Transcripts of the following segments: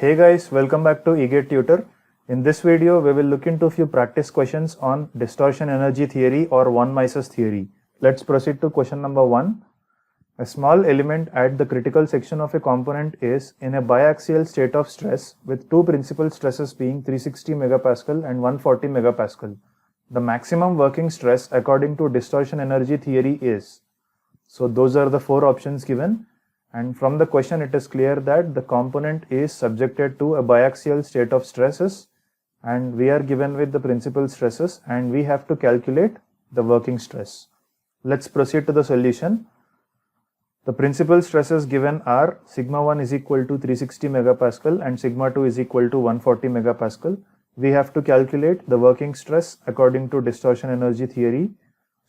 Hey guys, welcome back to eGate Tutor. In this video, we will look into a few practice questions on distortion energy theory or von Mises theory. Let's proceed to question number 1. A small element at the critical section of a component is in a biaxial state of stress with two principal stresses being 360 megapascal and 140 megapascal. The maximum working stress according to distortion energy theory is. So those are the four options given. And from the question, it is clear that the component is subjected to a biaxial state of stresses, and we are given with the principal stresses, and we have to calculate the working stress. Let's proceed to the solution. The principal stresses given are sigma 1 is equal to 360 megapascal and sigma 2 is equal to 140 megapascal. We have to calculate the working stress according to distortion energy theory.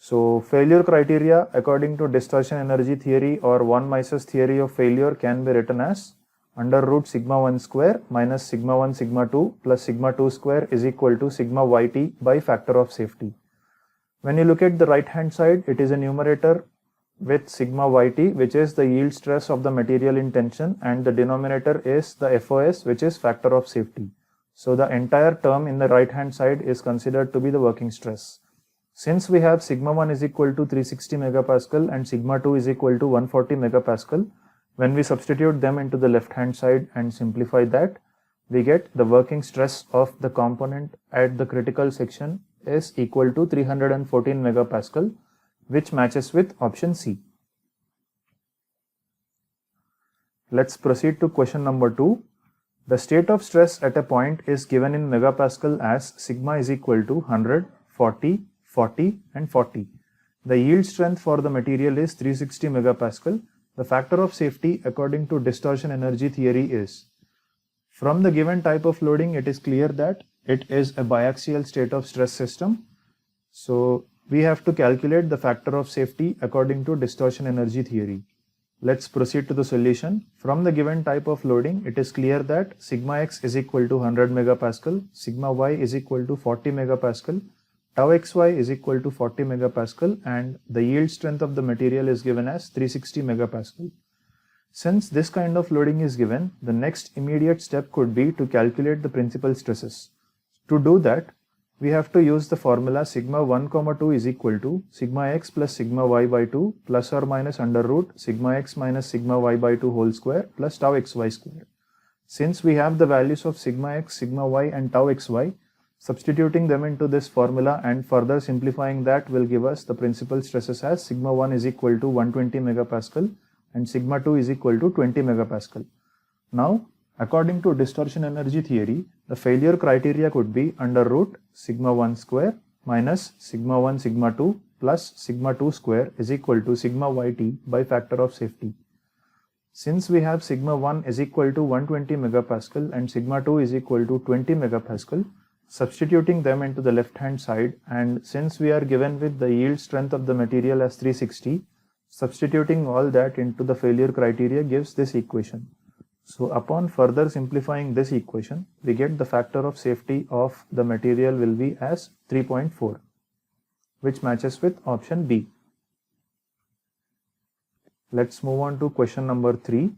So failure criteria according to distortion energy theory or von Mises theory of failure can be written as under root sigma 1 square minus sigma 1 sigma 2 plus sigma 2 square is equal to sigma yt by factor of safety. When you look at the right hand side, it is a numerator with sigma yt, which is the yield stress of the material in tension, and the denominator is the FOS, which is factor of safety. So the entire term in the right hand side is considered to be the working stress. Since we have sigma 1 is equal to 360 megapascal and sigma 2 is equal to 140 megapascal, when we substitute them into the left hand side and simplify that, we get the working stress of the component at the critical section is equal to 314 megapascal, which matches with option C. Let's proceed to question number 2. The state of stress at a point is given in megapascal as sigma is equal to 100, 40, 40 and 40. The yield strength for the material is 360 megapascal. The factor of safety according to distortion energy theory is. From the given type of loading, it is clear that it is a biaxial state of stress system. So we have to calculate the factor of safety according to distortion energy theory. Let's proceed to the solution. From the given type of loading, it is clear that sigma x is equal to 100 megapascal, sigma y is equal to 40 megapascal, tau xy is equal to 40 megapascal, and the yield strength of the material is given as 360 megapascal. Since this kind of loading is given, the next immediate step could be to calculate the principal stresses. To do that, we have to use the formula sigma 1, 2 is equal to sigma x plus sigma y by 2 plus or minus under root sigma x minus sigma y by 2 whole square plus tau xy square. Since we have the values of sigma x, sigma y and tau xy, substituting them into this formula and further simplifying that will give us the principal stresses as sigma 1 is equal to 120 megapascal and sigma 2 is equal to 20 megapascal. Now, according to distortion energy theory, the failure criteria could be under root sigma 1 square minus sigma 1 sigma 2 plus sigma 2 square is equal to sigma yt by factor of safety. Since we have sigma 1 is equal to 120 megapascal and sigma 2 is equal to 20 megapascal, substituting them into the left hand side, and since we are given with the yield strength of the material as 360, substituting all that into the failure criteria gives this equation. So upon further simplifying this equation, we get the factor of safety of the material will be as 3.4, which matches with option B. Let's move on to question number 3.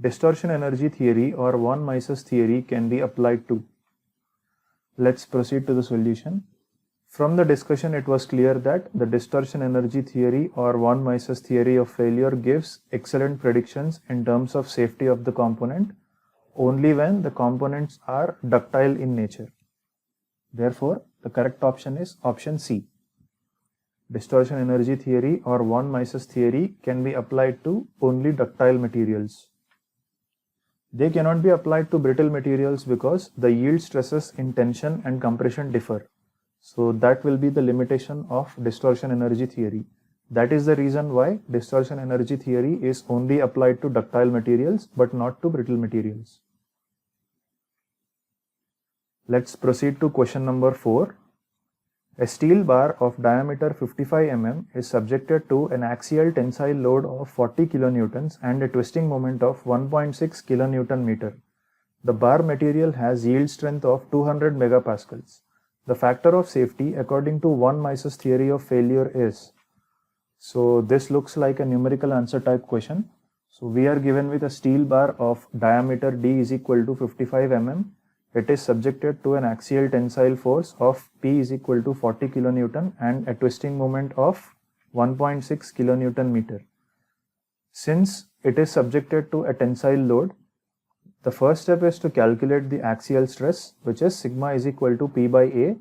Distortion energy theory or von Mises theory can be applied to. Let's proceed to the solution. From the discussion, it was clear that the distortion energy theory or von Mises theory of failure gives excellent predictions in terms of safety of the component only when the components are ductile in nature. Therefore, the correct option is option C. Distortion energy theory or von Mises theory can be applied to only ductile materials. They cannot be applied to brittle materials because the yield stresses in tension and compression differ. So that will be the limitation of distortion energy theory. That is the reason why distortion energy theory is only applied to ductile materials but not to brittle materials. Let's proceed to question number 4. A steel bar of diameter 55 mm is subjected to an axial tensile load of 40 kilonewtons and a twisting moment of 1.6 kilonewton meter. The bar material has yield strength of 200 megapascals. The factor of safety according to von Mises theory of failure is. So this looks like a numerical answer type question. So we are given with a steel bar of diameter D is equal to 55 mm. It is subjected to an axial tensile force of P is equal to 40 kN and a twisting moment of 1.6 kN meter. Since it is subjected to a tensile load, the first step is to calculate the axial stress, which is sigma is equal to P by A,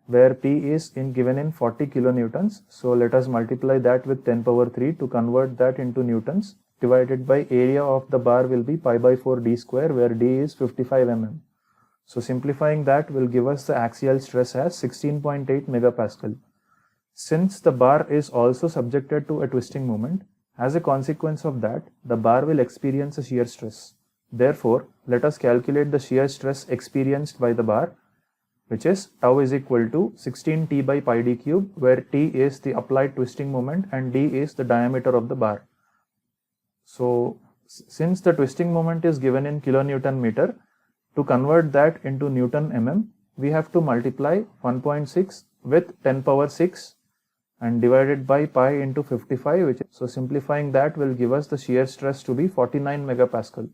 where P is given in 40 kilonewtons. So let us multiply that with 10 power 3 to convert that into newtons, divided by area of the bar will be pi by 4 d square, where d is 55 mm. So simplifying that will give us the axial stress as 16.8 megapascal. Since the bar is also subjected to a twisting moment, as a consequence of that, the bar will experience a shear stress. Therefore, let us calculate the shear stress experienced by the bar, which is tau is equal to 16t by pi d cube, where t is the applied twisting moment and d is the diameter of the bar. So, since the twisting moment is given in kilonewton meter, to convert that into Newton mm, we have to multiply 1.6 with 10 power 6 and divided by pi into 55, so simplifying that will give us the shear stress to be 49 megapascal.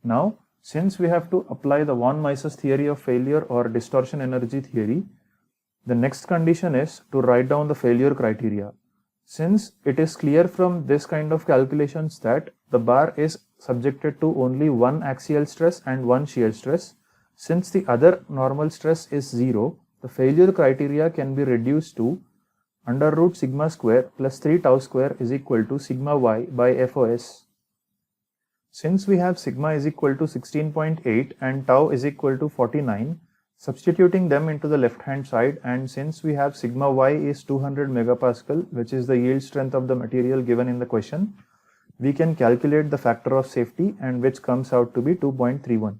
Now, since we have to apply the von Mises theory of failure or distortion energy theory, the next condition is to write down the failure criteria. Since it is clear from this kind of calculations that the bar is subjected to only one axial stress and one shear stress, since the other normal stress is 0, the failure criteria can be reduced to under root sigma square plus 3 tau square is equal to sigma y by FOS. Since we have sigma is equal to 16.8 and tau is equal to 49, substituting them into the left hand side, and since we have sigma y is 200 megapascal, which is the yield strength of the material given in the question, we can calculate the factor of safety, and which comes out to be 2.31.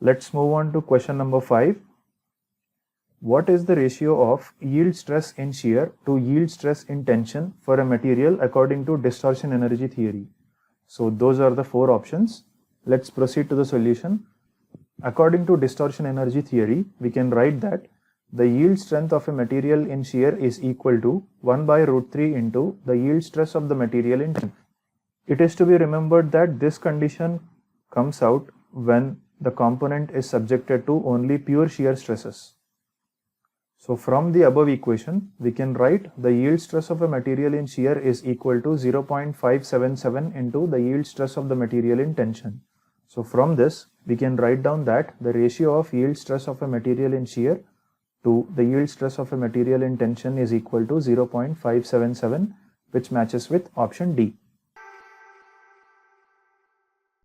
Let's move on to question number 5. What is the ratio of yield stress in shear to yield stress in tension for a material according to distortion energy theory? So those are the 4 options. Let's proceed to the solution. According to distortion energy theory, we can write that the yield strength of a material in shear is equal to 1 by root 3 into the yield stress of the material in tension. It is to be remembered that this condition comes out when the component is subjected to only pure shear stresses. So from the above equation, we can write the yield stress of a material in shear is equal to 0.577 into the yield stress of the material in tension. So from this, we can write down that the ratio of yield stress of a material in shear to the yield stress of a material in tension is equal to 0.577, which matches with option D.